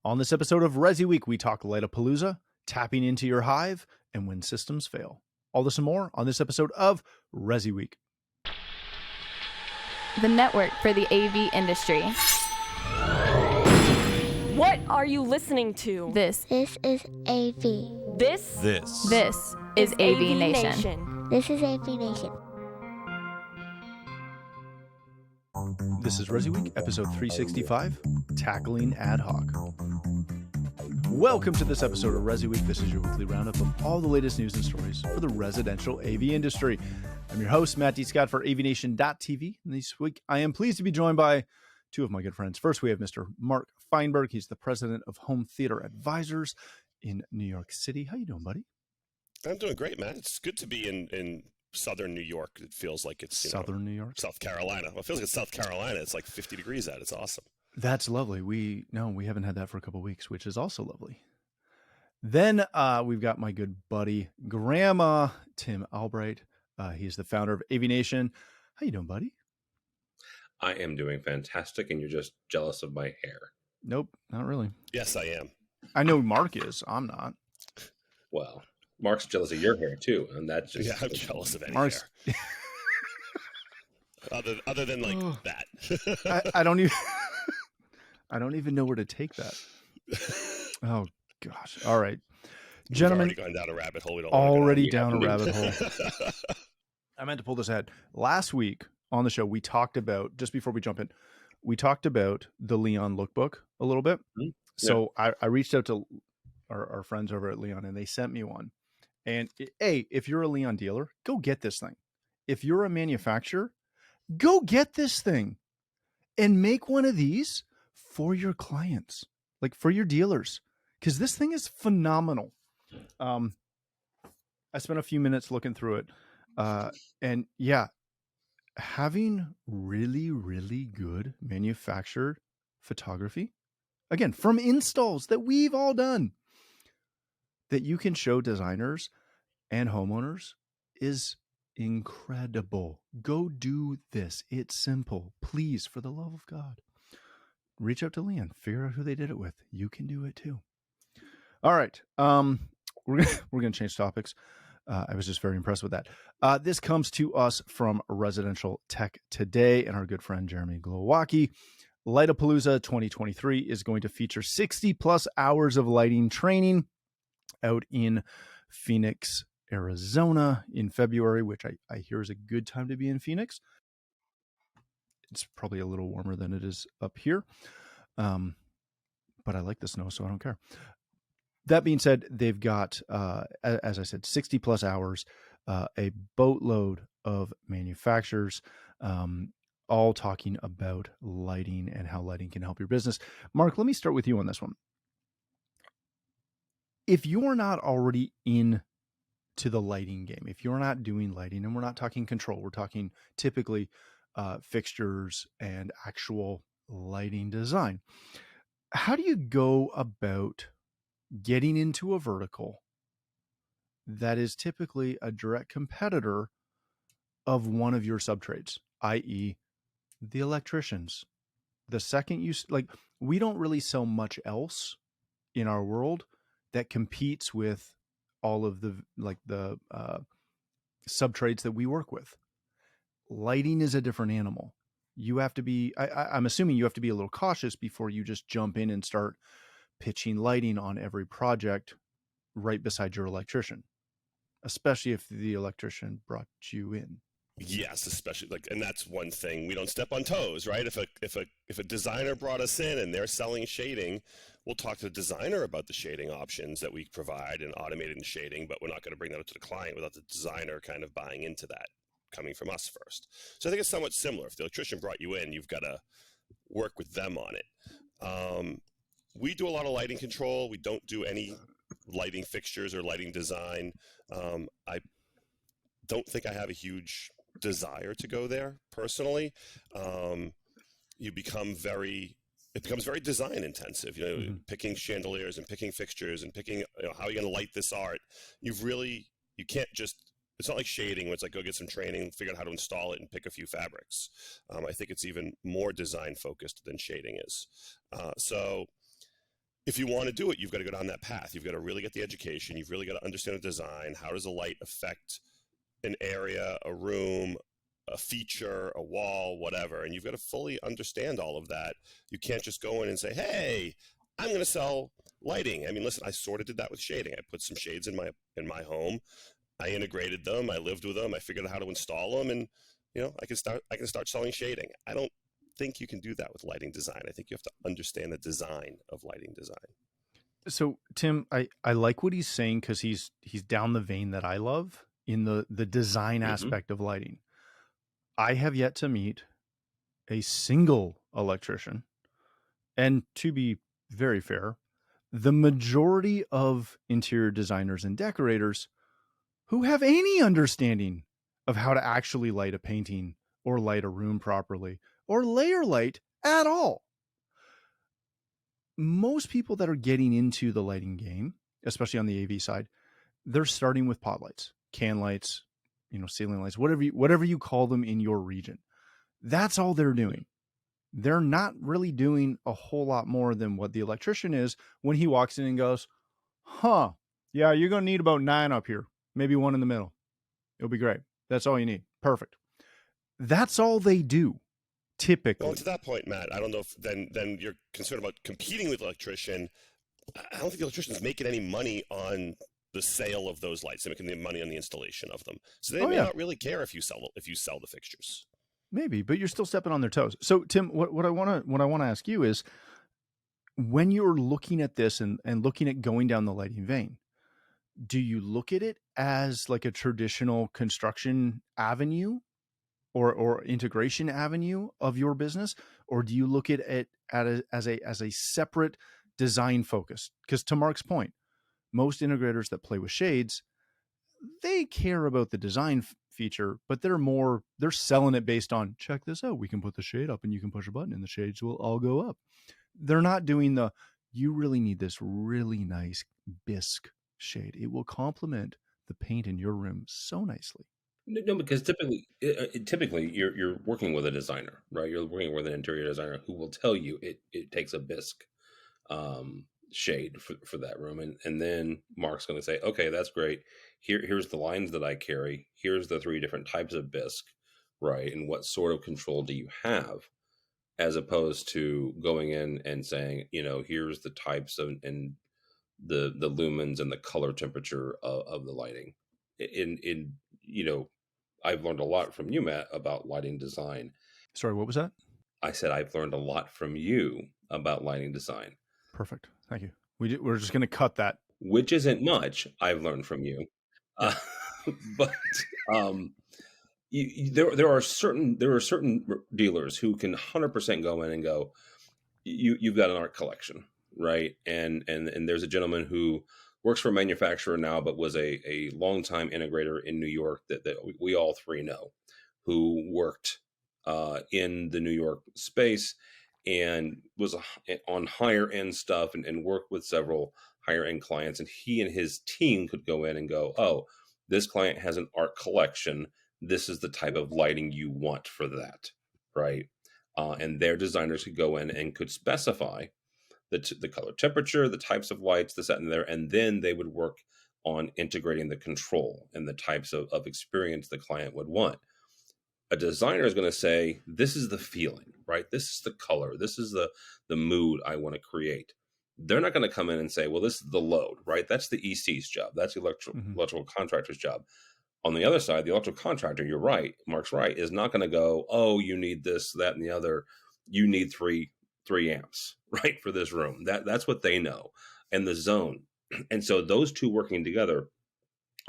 On this episode of ResiWeek, we talk Lightingpalooza, tapping into your hive, and when systems fail. All this and more on this episode of ResiWeek. The network for the AV industry. What are you listening to? This is AV. This is AVNation. This is AVNation. This is ResiWeek, episode 365, Tackling Ad Hoc. Welcome to this episode of ResiWeek. This is your weekly roundup of all the latest news and stories for the residential AV industry. I'm your host, Matt D. Scott for AVNation.tv. And this week, I am pleased to be joined by two of my good friends. First, we have Mr. Mark Feinberg. He's the president of Home Theater Advisors in New York City. How you doing, buddy? I'm doing great, Matt. It's good to be in southern New York. It feels like it's Southern New York, South Carolina. Well, it feels like it's South Carolina. It's like 50 degrees out. It's awesome. That's lovely. We haven't had that for a couple of weeks, which is also lovely. Then we've got my good buddy, Grandma Tim Albright. He's the founder of AVNation. How you doing, buddy? I am doing fantastic, and you're just jealous of my hair. Nope, not really. Yes, I am. I know Mark is. I'm not. Well, Mark's jealous of your hair too, and that's just I'm jealous of any Mark's... hair. other than like that. I don't even. I don't even know where to take that. Oh gosh! All right, gentlemen. We've already gone down a rabbit hole. We don't already down a rabbit hole. I meant to pull this ahead. Last week on the show, we talked about, just before we jump in, we talked about the Leon lookbook a little bit. Mm-hmm. So I reached out to our friends over at Leon, and they sent me one. And if you're a Leon dealer, go get this thing. If you're a manufacturer, go get this thing and make one of these for your clients, like for your dealers, because this thing is phenomenal. I spent a few minutes looking through it. And yeah, having really, really good manufactured photography, again, from installs that we've all done, that you can show designers and homeowners is incredible. Go do this. It's simple. Please, for the love of God, reach out to Leon. Figure out who they did it with. You can do it too. All right. We're gonna change topics. I was just very impressed with that. This comes to us from Residential Tech Today and our good friend Jeremy Glowacki. Lightingpalooza 2023 is going to feature 60 plus hours of lighting training out in Phoenix, Arizona in February, which I hear is a good time to be in Phoenix. It's probably a little warmer than it is up here. But I like the snow, so I don't care. That being said, they've got, as I said, 60 plus hours, a boatload of manufacturers, all talking about lighting and how lighting can help your business. Mark, let me start with you on this one. If you're not already in to the lighting game, if you're not doing lighting, and we're not talking control, we're talking typically fixtures and actual lighting design, how do you go about getting into a vertical that is typically a direct competitor of one of your subtrades, i.e. the electricians? The second you, like, we don't really sell much else in our world that competes with all of the subtrades that we work with. Lighting is a different animal. You have to be, I'm assuming you have to be a little cautious before you just jump in and start pitching lighting on every project right beside your electrician, especially if the electrician brought you in. Yes, especially and that's one thing. We don't step on toes, right? If a designer brought us in and they're selling shading, we'll talk to the designer about the shading options that we provide and automated shading, but we're not going to bring that up to the client without the designer kind of buying into that, coming from us first. So I think it's somewhat similar. If the electrician brought you in, you've got to work with them on it. We do a lot of lighting control. We don't do any lighting fixtures or lighting design. I don't think I have a huge desire to go there personally. It becomes very design intensive, picking chandeliers and picking fixtures and picking, how are you going to light this art? You can't just, it's not like shading where it's like, go get some training, figure out how to install it and pick a few fabrics. I think it's even more design focused than shading is. So if you want to do it, you've got to go down that path. You've got to really get the education. You've really got to understand the design. How does a light affect an area, a room, a feature, a wall, whatever? And you've got to fully understand all of that. You can't just go in and say, hey, I'm going to sell lighting. I mean, listen, I sort of did that with shading. I put some shades in my home. I integrated them. I lived with them. I figured out how to install them, and I can start selling shading. I don't think you can do that with lighting design. I think you have to understand the design of lighting design. So Tim, I like what he's saying, because he's down the vein that I love in the design aspect of lighting. I have yet to meet a single electrician, and to be very fair, the majority of interior designers and decorators who have any understanding of how to actually light a painting or light a room properly or layer light at all. Most people that are getting into the lighting game, especially on the AV side, they're starting with pot lights, can lights, ceiling lights, whatever you call them in your region. That's all they're doing. They're not really doing a whole lot more than what the electrician is when he walks in and goes, yeah, you're going to need about 9 up here, maybe 1 in the middle. It'll be great. That's all you need. Perfect. That's all they do, typically. Well, to that point, Matt, I don't know if then you're concerned about competing with the electrician. I don't think the electrician's making any money on the sale of those lights. They're making money on the installation of them. So they may not really care if you sell the fixtures. Maybe, but you're still stepping on their toes. So Tim, what I want to ask you is, when you're looking at this and looking at going down the lighting vein, do you look at it as like a traditional construction avenue or integration avenue of your business, or do you look at it as a separate design focus? Because to Mark's point, most integrators that play with shades, they care about the design feature, but they're selling it based on, check this out, we can put the shade up and you can push a button and the shades will all go up. They're not doing you really need this really nice bisque shade. It will complement the paint in your room so nicely. No, because typically you're working with a designer, right? You're working with an interior designer who will tell you it takes a bisque shade for that room, and then Mark's going to say, okay, that's great. Here's the lines that I carry. Here's the 3 different types of bisque, right? And what sort of control do you have, as opposed to going in and saying, here's the types of and the lumens and the color temperature of the lighting. I've learned a lot from you, Matt, about lighting design. Sorry, what was that? I said I've learned a lot from you about lighting design. Perfect. Thank you. We're just going to cut that. Which isn't much I've learned from you. But there are certain dealers who can 100% go in and go, you've got an art collection, right? And there's a gentleman who works for a manufacturer now, but was a longtime integrator in New York that we all 3 know, who worked in the New York space and was on higher end stuff and worked with several higher end clients. And he and his team could go in and go, oh, this client has an art collection. This is the type of lighting you want for that, right? And their designers could go in and could specify the color temperature, the types of lights, this, that, and there, and then they would work on integrating the control and the types of experience the client would want. A designer is going to say, this is the feeling, right? This is the color. This is the mood I want to create. They're not going to come in and say, well, this is the load, right? That's the EC's job. That's the electrical contractor's job. On the other side, the electrical contractor, you're right, Mark's right, is not going to go, oh, you need this, that, and the other. You need 3 amps, right, for this room. That's what they know, and the zone. And so those 2 working together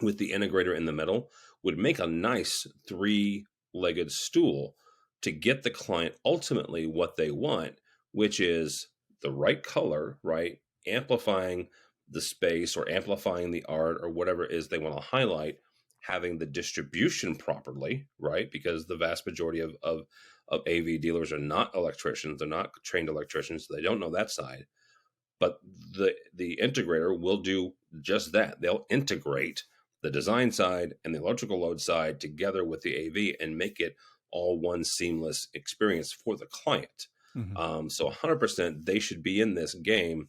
with the integrator in the middle would make a nice 3-legged stool to get the client ultimately what they want, which is the right color, right, amplifying the space or amplifying the art or whatever it is they want to highlight, having the distribution properly, right, because the vast majority of AV dealers are not electricians. They're not trained electricians. So they don't know that side. But the integrator will do just that. They'll integrate the design side and the electrical load side together with the AV and make it all one seamless experience for the client. So 100% they should be in this game.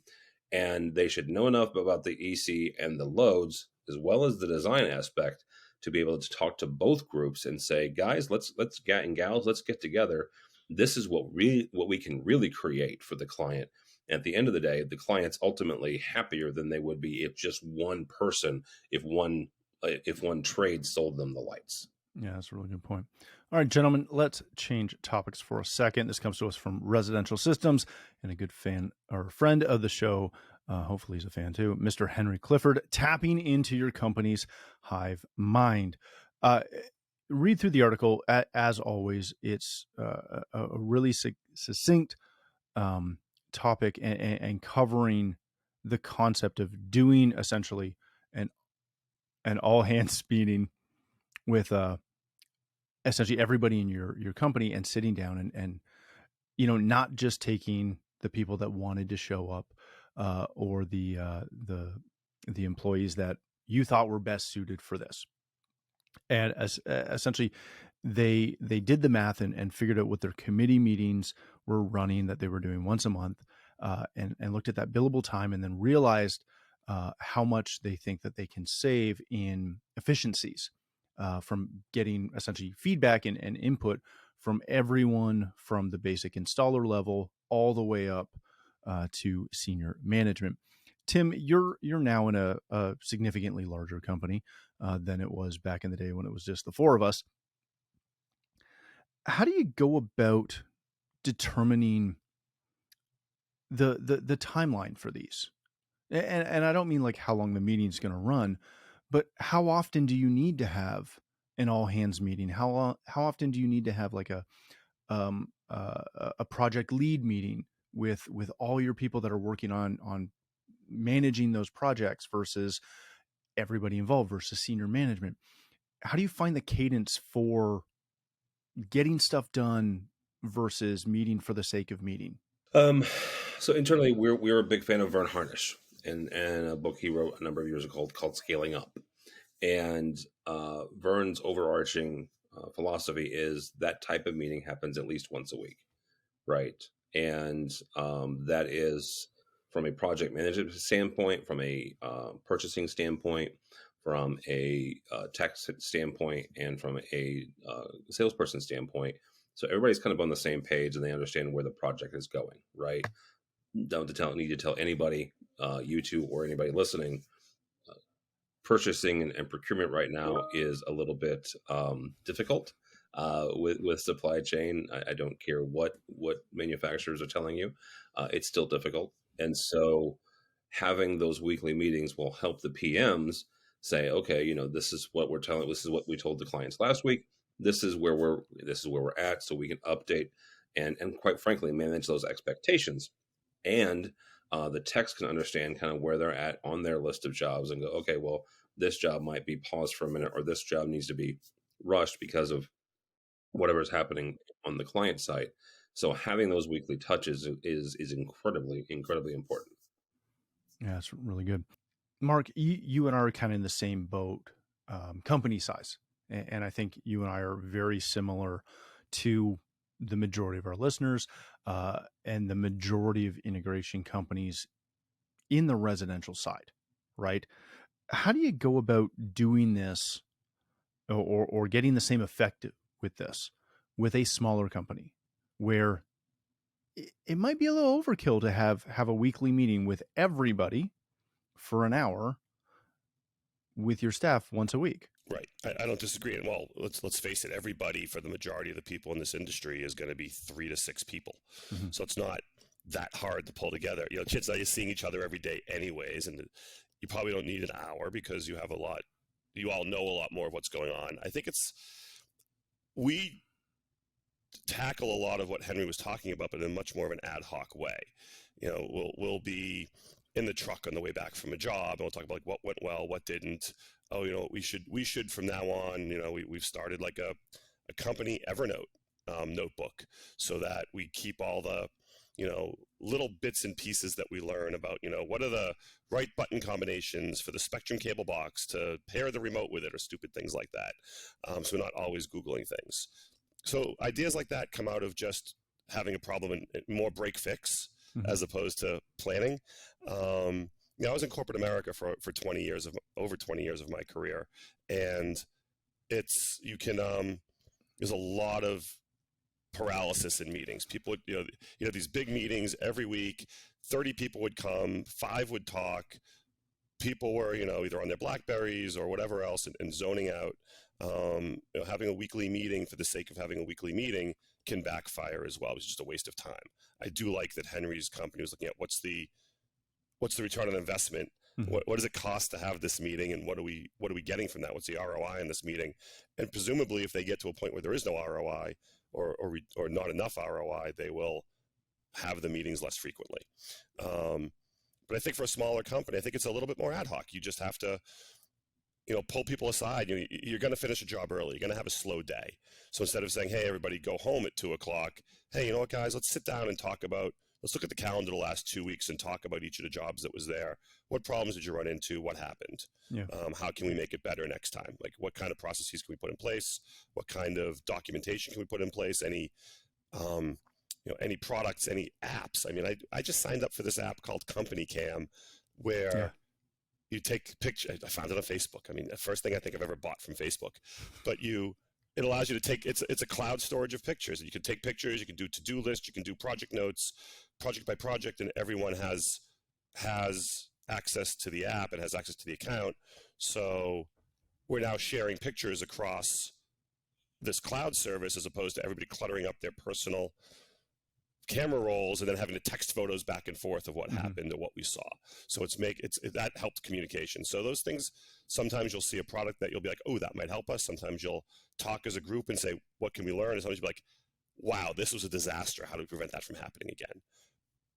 And they should know enough about the EC and the loads, as well as the design aspect, to be able to talk to both groups and say, guys, let's and gals, let's get together. This is what we can really create for the client. And at the end of the day, the client's ultimately happier than they would be if just one person, if one trade sold them the lights. Yeah, that's a really good point. All right, gentlemen, let's change topics for a second. This comes to us from Residential Systems and a good fan or friend of the show. Hopefully he's a fan too. Mr. Henry Clifford, tapping into your company's hive mind. Read through the article. As always, it's a really succinct topic and covering the concept of doing essentially an all hands meeting with essentially everybody in your company and sitting down and not just taking the people that wanted to show up or the employees that you thought were best suited for this. And essentially they did the math and figured out what their committee meetings were running, that they were doing once a month, and looked at that billable time, and then realized how much they think that they can save in efficiencies from getting essentially feedback and input from everyone from the basic installer level all the way up to senior management. Tim, you're now in a significantly larger company than it was back in the day when it was just the four of us. How do you go about determining the timeline for these? And I don't mean like how long the meeting is going to run, but how often do you need to have an all hands meeting? How often do you need to have like a project lead meeting with all your people that are working on managing those projects versus everybody involved versus senior management? How do you find the cadence for getting stuff done versus meeting for the sake of meeting? So internally, we're a big fan of Vern Harnish and a book he wrote a number of years ago called Scaling Up. And Vern's overarching philosophy is that type of meeting happens at least once a week, right? And that is from a project management standpoint, from a purchasing standpoint, from a tech standpoint, and from a salesperson standpoint. So everybody's kind of on the same page and they understand where the project is going, right? Don't need to tell anybody, you two or anybody listening, purchasing and procurement right now is a little bit difficult with supply chain. I don't care what manufacturers are telling you, it's still difficult. And so having those weekly meetings will help the PMs say, okay, this is what this is what we told the clients last week. This is where we're at, so we can update and quite frankly manage those expectations. And the techs can understand kind of where they're at on their list of jobs and go, okay, well, this job might be paused for a minute, or this job needs to be rushed because of whatever's happening on the client side. So having those weekly touches is incredibly, incredibly important. Yeah, it's really good. Mark, you and I are kind of in the same boat, company size. And I think you and I are very similar to the majority of our listeners and the majority of integration companies in the residential side, right? How do you go about doing this or getting the same effect with this with a smaller company where it might be a little overkill to have a weekly meeting with everybody for an hour with your staff once a week? Right. I don't disagree. And well, let's face it, everybody, for the majority of the people in this industry, is going to be 3 to 6 people. Mm-hmm. So it's not that hard to pull together. Kids are seeing each other every day anyways, and you probably don't need an hour because you all know a lot more of what's going on. I think we tackle a lot of what Henry was talking about, but in much more of an ad hoc way. We'll be in the truck on the way back from a job, and we'll talk about like what went well, what didn't. Oh, we should from now on, we've started like a company Evernote notebook so that we keep all the, little bits and pieces that we learn about, what are the right button combinations for the Spectrum cable box to pair the remote with it, or stupid things like that. So we're not always Googling things. So ideas like that come out of just having a problem and more break fix as opposed to planning. I was in corporate America for over 20 years of my career, and there's a lot of paralysis in meetings. People would, you know, these big meetings every week, 30 people would come, 5 would talk. People were, either on their Blackberries or whatever else and zoning out. Having a weekly meeting for the sake of having a weekly meeting can backfire as well. It's just a waste of time. I do like that Henry's company was looking at what's the return on investment. Mm-hmm. What does it cost to have this meeting, and what are we getting from that? What's the ROI in this meeting? And presumably, if they get to a point where there is no ROI or not enough ROI, they will have the meetings less frequently. But I think for a smaller company, I think it's a little bit more ad hoc. You just have to, pull people aside. You're going to finish a job early. You're going to have a slow day. So instead of saying, hey, everybody go home at 2:00, hey, you know what, guys, let's sit down and let's look at the calendar the last 2 weeks and talk about each of the jobs that was there. What problems did you run into? What happened? Yeah. How can we make it better next time? Like, what kind of processes can we put in place? What kind of documentation can we put in place? Any products, any apps? I mean, I just signed up for this app called Company Cam, where you take pictures. I found it on Facebook. I mean, the first thing I think I've ever bought from Facebook, but it allows you to take, it's a cloud storage of pictures. You can take pictures, you can do to-do lists, you can do project notes, project by project, and everyone has access to the app and has access to the account. So we're now sharing pictures across this cloud service as opposed to everybody cluttering up their personal camera rolls and then having to text photos back and forth of what happened or what we saw. So that helped communication. So those things, sometimes you'll see a product that you'll be like, oh, that might help us. Sometimes you'll talk as a group and say, what can we learn? And sometimes you'll be like, wow, this was a disaster. How do we prevent that from happening again?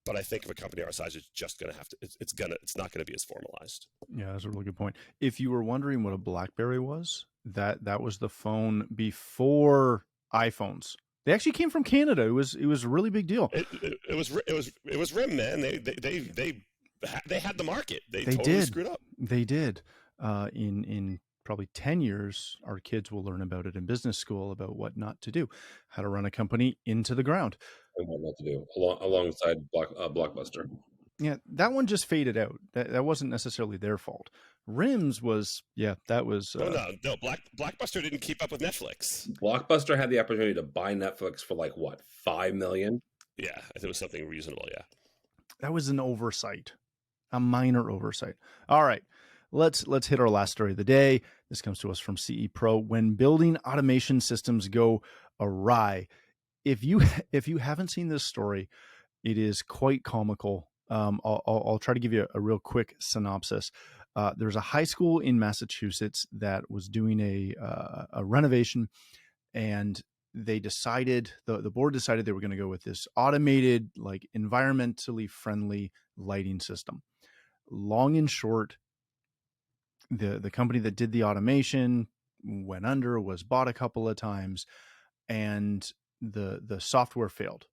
But I think if a company our size is just going to have to, it's not going to be as formalized. Yeah, that's a really good point. If you were wondering what a BlackBerry was, that was the phone before iPhones. They actually came from Canada. It was a really big deal. It was RIM, man. They had the market. They totally did. Screwed up. They did. In probably 10 years, our kids will learn about it in business school, about what not to do, how to run a company into the ground. And what not to do alongside Blockbuster. Yeah, that one just faded out. That wasn't necessarily their fault. Rims was, that was... No, Blockbuster didn't keep up with Netflix. Blockbuster had the opportunity to buy Netflix for like, what, $5 million? Yeah, I think it was something reasonable, yeah. That was an oversight, a minor oversight. All right, let's hit our last story of the day. This comes to us from CE Pro. When building automation systems go awry. If you haven't seen this story, it is quite comical. I'll try to give you a real quick synopsis. There's a high school in Massachusetts that was doing a renovation, and they decided, the board decided they were going to go with this automated, like environmentally friendly lighting system. Long and short, the company that did the automation went under, was bought a couple of times, and the software failed.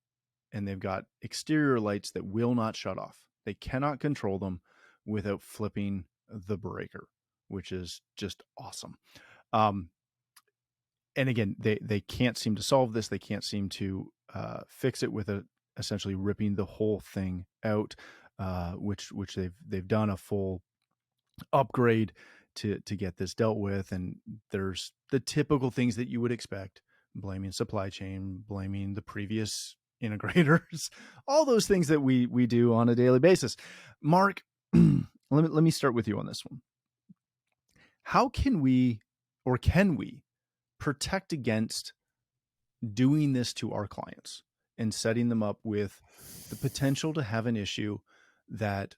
And they've got exterior lights that will not shut off. They cannot control them without flipping the breaker, which is just awesome. And again, they can't seem to solve this. They can't seem to fix it with essentially ripping the whole thing out, which they've done a full upgrade to get this dealt with. And there's the typical things that you would expect: blaming supply chain, blaming the previous integrators, all those things that we do on a daily basis. Mark, let me start with you on this one. How can we protect against doing this to our clients and setting them up with the potential to have an issue that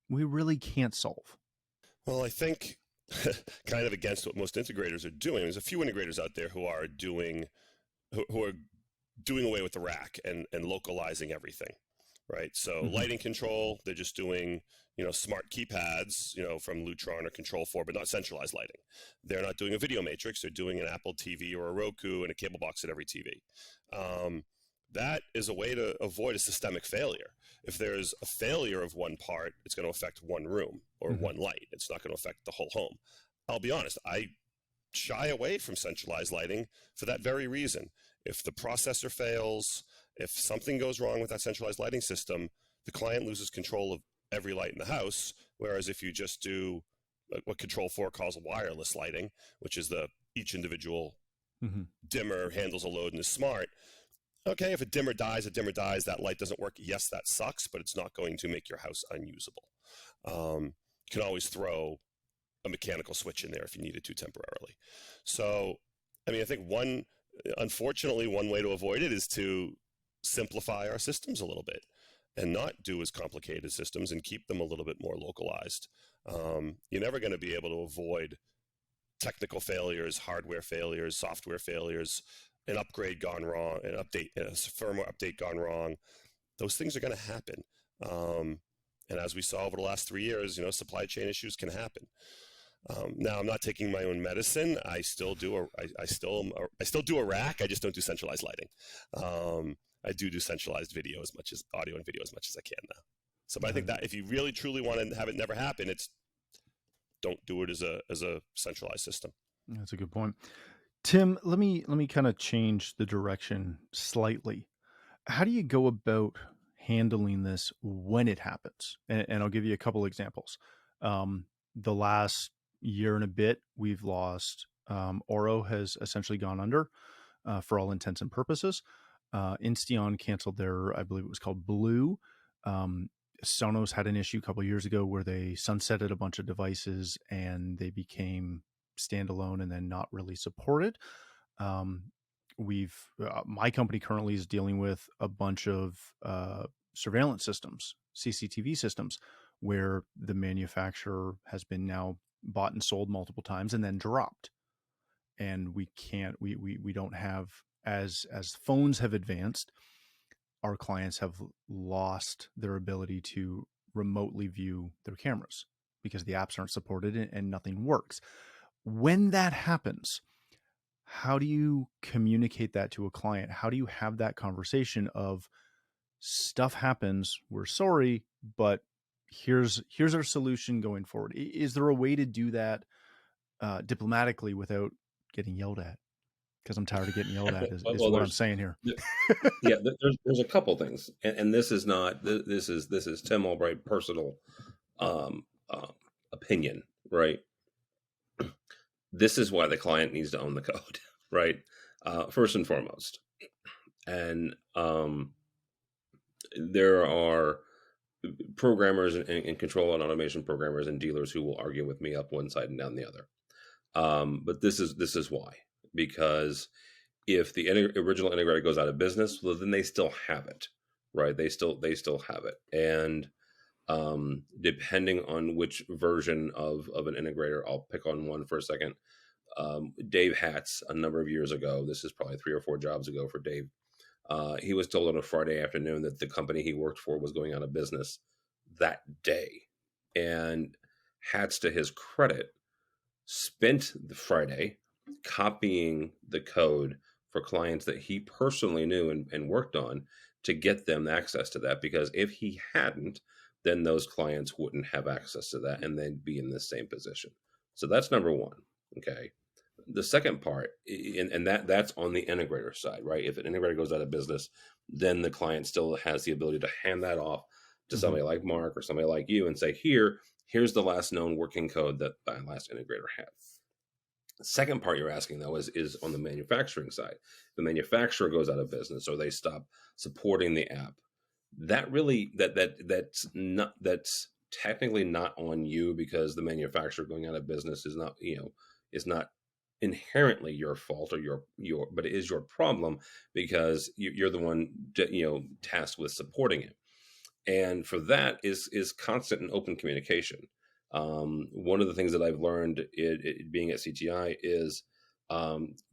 we really can't solve? Well, I think kind of against what most integrators are doing. There's a few integrators out there who are doing away with the rack and localizing everything, right? So lighting control, they're just doing, smart keypads, from Lutron or Control4, but not centralized lighting. They're not doing a video matrix. They're doing an Apple TV or a Roku and a cable box at every TV. That is a way to avoid a systemic failure. If there's a failure of one part, it's going to affect one room or one light. It's not going to affect the whole home. I'll be honest, I shy away from centralized lighting for that very reason. If the processor fails, if something goes wrong with that centralized lighting system, the client loses control of every light in the house. Whereas if you just do what Control 4 calls wireless lighting, which is each individual dimmer handles a load and is smart. Okay, if a dimmer dies, that light doesn't work. Yes, that sucks, but it's not going to make your house unusable. You can always throw a mechanical switch in there if you needed to temporarily. So, I mean, I think unfortunately, one way to avoid it is to simplify our systems a little bit and not do as complicated systems and keep them a little bit more localized. You're never going to be able to avoid technical failures, hardware failures, software failures, an upgrade gone wrong, a firmware update gone wrong. Those things are going to happen. And as we saw over the last 3 years, supply chain issues can happen. Now, I'm not taking my own medicine. I still do a rack. I just don't do centralized lighting. I do centralized video as much as audio and video as much as I can now. So, but I think that if you really truly want to have it never happen, don't do it as a centralized system. That's a good point. Tim, let me kind of change the direction slightly. How do you go about handling this when it happens? And I'll give you a couple examples. The last year and a bit, we've lost Oro has essentially gone under for all intents and purposes. Insteon canceled their, I believe it was called Blue. Sonos had an issue a couple of years ago where they sunsetted a bunch of devices and they became standalone and then not really supported. My company currently is dealing with a bunch of surveillance systems, CCTV systems, where the manufacturer has been now bought and sold multiple times and then dropped. And we don't have, as phones have advanced, our clients have lost their ability to remotely view their cameras because the apps aren't supported and nothing works. When that happens, how do you communicate that to a client? How do you have that conversation of stuff happens, we're sorry, but here's our solution going forward? Is there a way to do that diplomatically without getting yelled at? Because I'm tired of getting yelled at is what I'm saying here. Yeah, there's a couple things, and this is Tim Albright personal opinion, right? This is why the client needs to own the code, right? First and foremost, and there are programmers and control and automation programmers and dealers who will argue with me up one side and down the other. But this is why. Because if the original integrator goes out of business, well, then they still have it, right? They still have it. And depending on which version of an integrator, I'll pick on one for a second. Dave Hatz, a number of years ago, this is probably 3 or 4 jobs ago for Dave, he was told on a Friday afternoon that the company he worked for was going out of business that day. And Hatz, to his credit, spent the Friday copying the code for clients that he personally knew and worked on to get them access to that, because if he hadn't, then those clients wouldn't have access to that and they'd be in the same position. So that's number one. Okay. The second part, and that's on the integrator side, right? If an integrator goes out of business, then the client still has the ability to hand that off to somebody like Mark or somebody like you and say, here's the last known working code that my last integrator had. The second part you're asking, though, is on the manufacturing side. The manufacturer goes out of business or they stop supporting the app. That really that's technically not on you, because the manufacturer going out of business is not inherently your fault or but it is your problem because you're the one tasked with supporting it. And for that is constant and open communication. One of the things that I've learned being at CTI is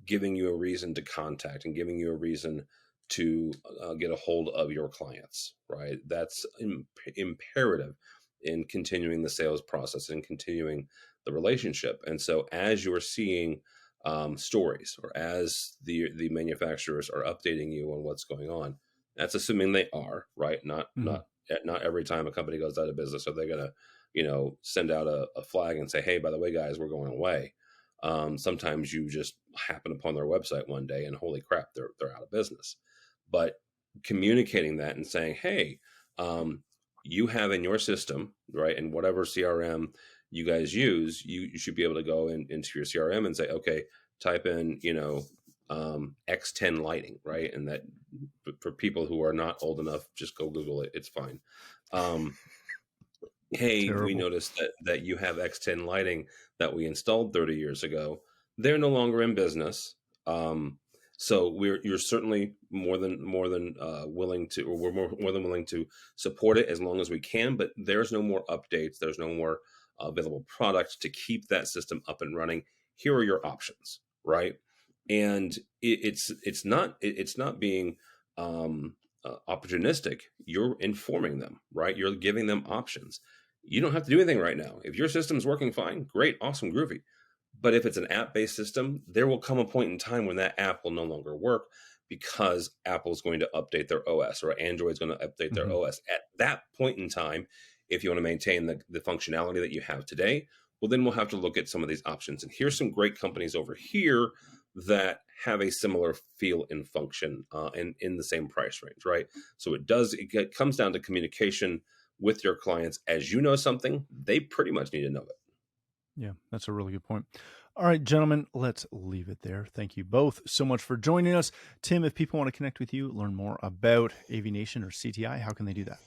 giving you a reason to contact and giving you a reason to get a hold of your clients, right? That's imperative in continuing the sales process and continuing the relationship. And so as you're seeing stories or as the manufacturers are updating you on what's going on, that's assuming they are, right? Not every time a company goes out of business are they going to send out a flag and say, hey, by the way, guys, we're going away. Sometimes you just happen upon their website one day and holy crap, they're out of business. But communicating that and saying, hey, you have in your system, right? And whatever CRM you guys use, you should be able to go into your CRM and say, okay, type in, X10 lighting, right? And that for people who are not old enough, just go Google it. It's fine. Hey, Terrible. We noticed that you have X10 lighting that we installed 30 years ago. They're no longer in business. So you're certainly more than willing to, or we're more than willing to support it as long as we can. But there's no more updates. There's no more available products to keep that system up and running. Here are your options, right? And it's not being opportunistic. You're informing them, right? You're giving them options. You don't have to do anything right now. If your system's working fine, great, awesome, groovy. But if it's an app-based system, there will come a point in time when that app will no longer work because Apple's going to update their OS or Android's going to update their OS. At that point in time, if you want to maintain the functionality that you have today, well, then we'll have to look at some of these options. And here's some great companies over here that have a similar feel and function and in the same price range, right? So it comes down to communication with your clients. As you know something, they pretty much need to know it. Yeah, that's a really good point. All right, gentlemen, let's leave it there. Thank you both so much for joining us. Tim, if people want to connect with you, learn more about AVNation or CTI, how can they do that?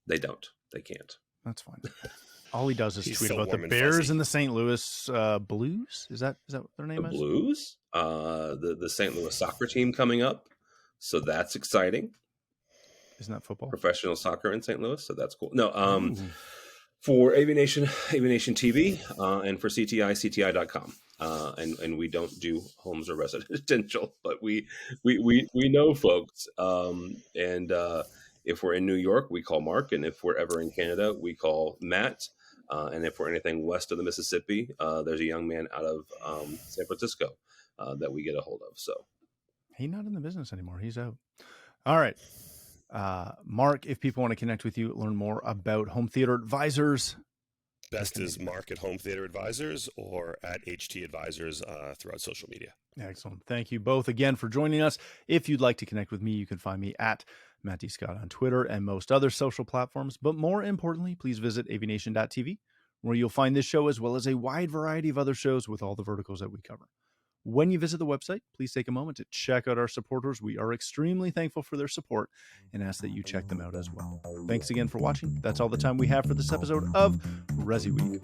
They don't. They can't. That's fine. All he does is He's tweet so about the warm and Bears fuzzy. and the St. Louis Blues. Is that what their name The is? Blues, the St. Louis soccer team coming up. So that's exciting. Isn't that football? Professional soccer in St. Louis. So that's cool. No, for AVNation TV, and for CTI, CTI.com. And we don't do homes or residential, but we know folks. And if we're in New York, we call Mark. And if we're ever in Canada, we call Matt. And if we're anything west of the Mississippi, there's a young man out of San Francisco that we get a hold of. So He's not in the business anymore. He's out. All right. Mark, if people want to connect with you, learn more about Home Theater Advisors. Best is Mark at Home Theater Advisors or at HT Advisors throughout social media. Excellent. Thank you both again for joining us. If you'd like to connect with me, you can find me at Matt D. Scott on Twitter and most other social platforms. But more importantly, please visit avnation.tv, where you'll find this show as well as a wide variety of other shows with all the verticals that we cover. When you visit the website, please take a moment to check out our supporters. We are extremely thankful for their support and ask that you check them out as well. Thanks again for watching. That's all the time we have for this episode of ResiWeek.